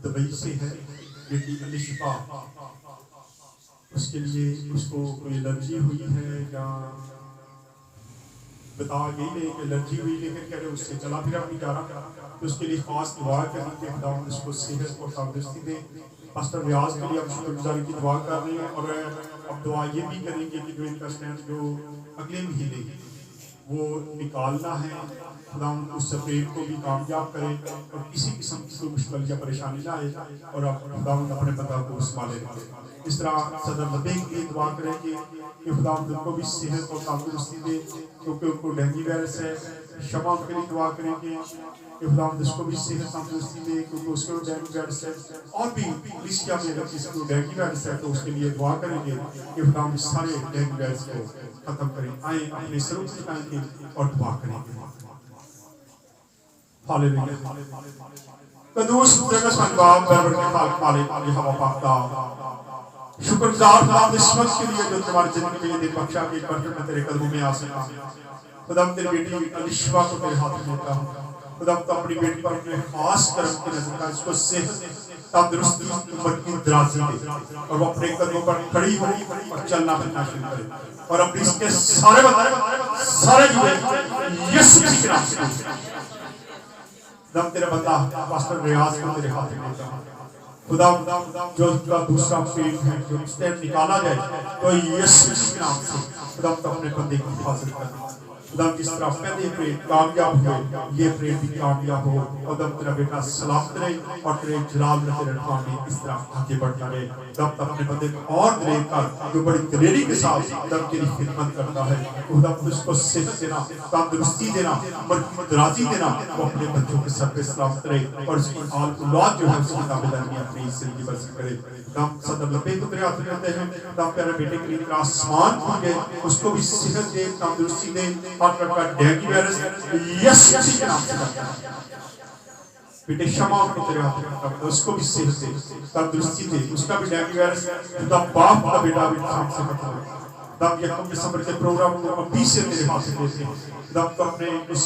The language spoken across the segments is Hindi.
दुबई से है, बेटी अलिशा, उसके लिए उसको कोई एलर्जी हुई है या बता गई नहीं कि एलर्जी हुई, लेकिन कह रहे उससे चला फिरा नहीं जा रहा, तो उसके लिए खास दुआ करनी कि खुदा उसको सेहत और तंदुरुस्ती दे। पास्टर रियाज के लिए हम शुक्रगुजारी की दुआ कर रहे हैं, और अब दुआ ये भी करेंगे कि जो इनका स्टैंड जो अगले महीने वो निकालना है, खुदा उस सफेद को भी कामयाब करे और किसी किस्म की कोई मुश्किल या परेशानी ना आए, और अब खुदा अपने बंदा को संभाले रखे। इस तरह सदर नबी की दुआ करेंगे कि खुदा उनको भी सेहत और तंदुरुस्ती दे, क्योंकि उनको डेंगू वायरस है। शमा के लिए दुआ करेंगे कि खुदा उसको भी सेहत तंदुरुस्ती दे, क्योंकि उसको डेंगू वायरस है, और भी लिस्टिया में अगर किसी को डेंगू वायरस है तो उसके लिए दुआ करेंगे कि खुदा सारे डेंगू वायरस को खत्म करें। आए अपने सरों से उठाएंगे और दुआ करेंगे। हालेलुया। कदूस जगत संबाब बरबर के खाल मालिक यहोवा पाक का शुक्रगुजार खुदा इस वक्त के लिए जो तुम्हारी जिंदगी में ये दिन बख्शा कि बरकत में तेरे कदमों में आ सका। खुदा तेरी बेटी अलिशा को तेरे हाथ में देता हूँ। खुदा तो अपनी बेटी पर अपने खास कर्म की नजर का इसको सेहत तंदुरुस्ती उम्र की दराजी दे, और वो अपने कदमों पर खड़ी हो और चलना फिरना शुरू करे, और अपनी इसके सारे जुए यीशु मसीह के नाम से दम तेरा बंदा पास्टर रियाज को तेरे हाथ में देता हूँ। खुदा जो दूसरा पेट है जो स्टेप निकाला जाए तो यीशु के नाम से खुदा तो अपने बंदे की हिफाजत कर। खुदा जिस तरह पहले प्रेट कामयाब हुए, ये प्रेट भी कामयाब हो, और दम तेरा बेटा सलामत रहे और तेरे जलाल में तेरे ठाम में इस तरह आगे बढ़ता रहे। दम अपने बंदे को और दलेर कर जो बड़ी दलेरी के साथ दम तेरी खिदमत करता है। खुदा उसको सेहत देना, तंदुरुस्ती देना, उम्र की दराजी देना, वो अपने बच्चों के सर पे सलामत रहे और उसकी औलाद जो है उसकी ताबेदारी में अपनी जिंदगी बसर करे। दम सदर लबे को तेरे हाथ में देते हैं। दम प्यारे बेटे के लिए आसमान खुल गए, उसको भी सेहत दे, तंदुरुस्ती दे, हर तरह का डेंगू वायरस यीशु मसीह के नाम से बेटे शमा को तेरे हाथ में, उसको भी सेहत दे, तंदुरुस्ती दे, उसका भी डेंगू वायरस खुदा बाप का बेटा भी नाम से खत्म हो। दम यकम दिसंबर के प्रोग्राम को अभी से तेरे हाथ में देते हैं। दम तो अपने उस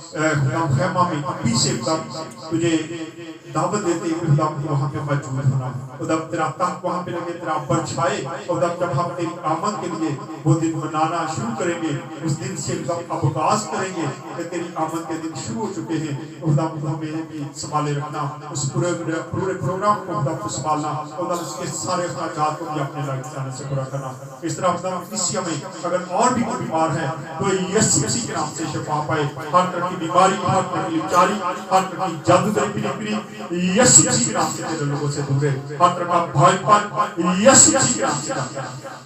खेमा में अभी से तुझे दावत देते हैं, खुदा वहाँ पे मौजूद होना, खुदा तेरा तख्त वहाँ पे लगे, तेरा परछाई, खुदा जब हम तेरी आमद के लिए वो दिन मनाना शुरू करेंगे, उस दिन से अवकाश करेंगे कि तेरी आमद के दिन शुरू हो चुके हैं। खुदा हमें भी संभाले रखना, उस पूरे प्रोग्राम को खुदा को संभालना, खुदा उसके सारे अखराजात को भी अपने लायक जाने से पूरा करना। इस तरह खुदा किसी में अगर और भी कोई बीमार है तो यीशु मसीह के नाम से शिफा पाए। हर तरह की बीमारी, हर तरह की लाचारी, हर तरह की जादूगरी यीशु मसीह के नाम से तेरे लोगों से दूर है। हर तरह का भयपन यीशु मसीह के नाम से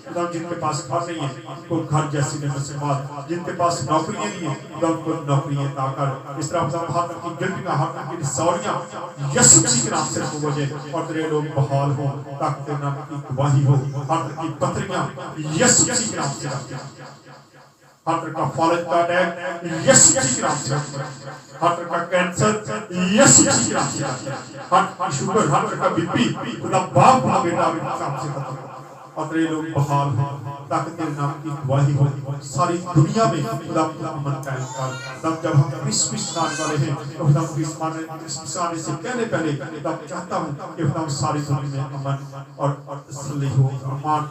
खुदा जिनके पास घर नहीं है उनको घर जैसी नस्बत, जिनके पास नौकरियां नहीं है खुदा उनको नौकरियां अता कर। इस तरह खुदा हर तरह की गिल्टियां, हर तरह की सौरियां यीशु मसीह के नाम से रिमूव हो जाए और तेरे लोग बहाल हो, ताकि तेरे नाम की गवाही हो। हर तरह की पथरियां यीशु मसीह के नाम से हर तरह का फॉलन का अटैक यीशु मसीह के नाम से, हर तरह का कैंसर यीशु मसीह के नाम से, हर शुगर, हर तरह का बीपी खुदा बाप का बेटा भी नाम से खत्म, और तेरे लोग बहाल हो, ताकि तेरे नाम की गवाही हो सारी दुनिया में। खुदा अमन कायम कर। तब जब हम क्रिसमस मनाने वाले हैं तो खुदा क्रिसमस आने से पहले तब चाहता हूँ कि खुदा सारी दुनिया में अमन और तसल्ली हो, अमन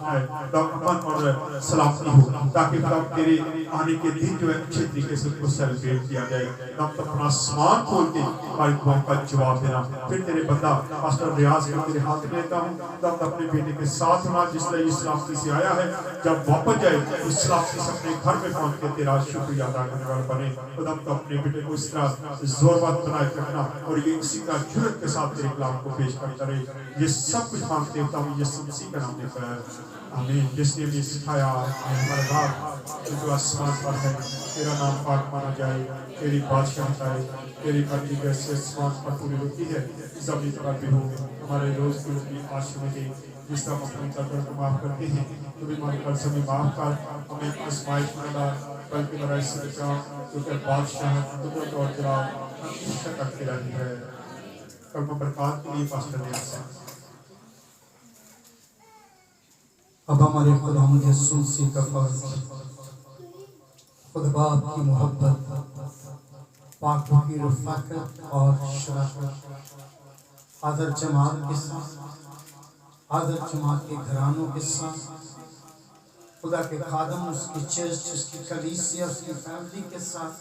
और सलामती हो, ताकि खुदा तेरे आने के दिन जो है अच्छे तरीके से उसको सेलिब्रेट किया जाए। तब अपना आसमान खोल के हमारी दुआओं का जवाब देना। फिर तेरे बंदा पास्टर रियाज को तेरे हाथ में लेता हूँ। तब अपने बेटे के साथ होना जिसने इस सलामती से आया है, जब वापस जाए उस सलामती से अपने घर में पहुंच के तेरा शुक्रिया अदा करने वाला बने। खुदा तो अपने बेटे को इस तरह जोरबंद बनाए रखना और ये इसी का जुर्रत के साथ तेरे कलाम को पेश करता रहे। ये सब कुछ मांगते हूँ यीशु मसीह का नाम लेकर है, आमीन। जिसने भी सिखाया हमारे बाप जो आसमान पर है, तेरा नाम पाक माना जाए, तेरी बादशाह आए, तेरी मर्जी जैसे आसमान पर पूरी होती है जमीन पर भी हो। हमारे रोज की रोटी आज में दे, जिस तरह अपनी कर्ज को माफ करते हैं तो भी हमारे कर्ज में माफ कर, हमें आजमाइश में डाल बल्कि हमारा इससे बचाओ, क्योंकि बादशाह कुदरत और जलाल हमेशा करते रहती है। कलमा बरकत के लिए पास्टर ने आशा। अब हमारे खुदा यीशु मसीह का फर्ज, खुदा बाप की मोहब्बत, पाक की रफ़ाकत और शफ़क़त आदर जमात के साथ, आदर जमात के घरानों के साथ, खुदा के खादम, उसकी चर्च, उसकी कलीसिया, उसकी फैमिली के साथ,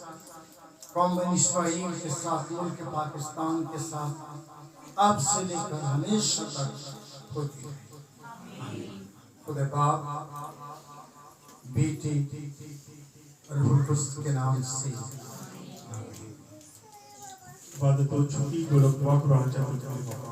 कौम बनी इस्राएल के साथ, मुल्क पाकिस्तान के साथ, अब से लेकर हमेशा तक होती है। खुदा बाप, बेटी, रूहुल कुद्स के नाम से बाद तो छुट्टी को लोग वाक रहा चाहते हैं।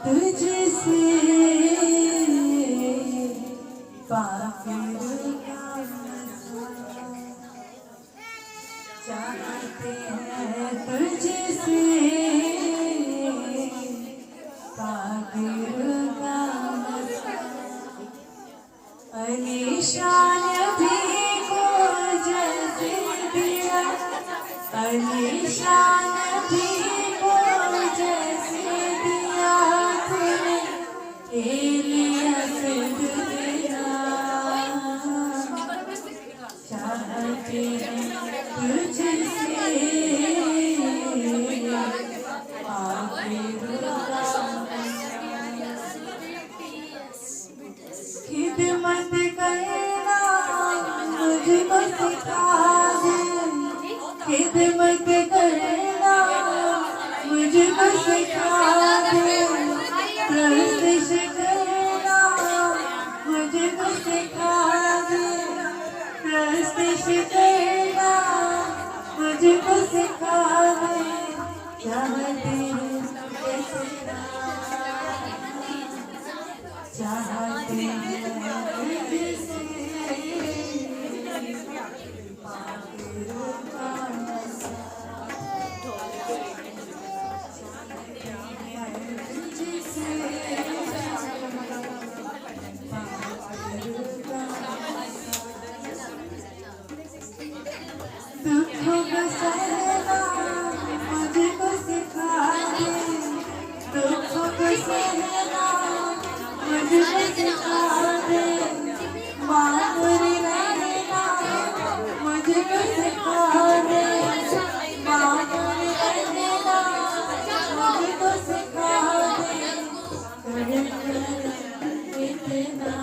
तुझसे पाकर चाहते हैं, तुझसे पाकर अलीशान भी को जैसे दिया, अलीशान भी को जैसे दिया तूने एलियस दुनिया चाहते हैं तुझसे खिदमत करना मुझको सिखा दे, खिदमत करना मुझको सिखा दे, प्रस्तुत करना मुझको सिखा दे, प्रस्तुत करना मुझको सिखा दे, चाहते हैं चाहते हैं दुखों को सहना मुझको सिखा दे, दुखों को सहना मुझको सिखा दे, मामूली रहना मुझको सिखा दे, मामूली रहना मुझको सिखा दे, इतना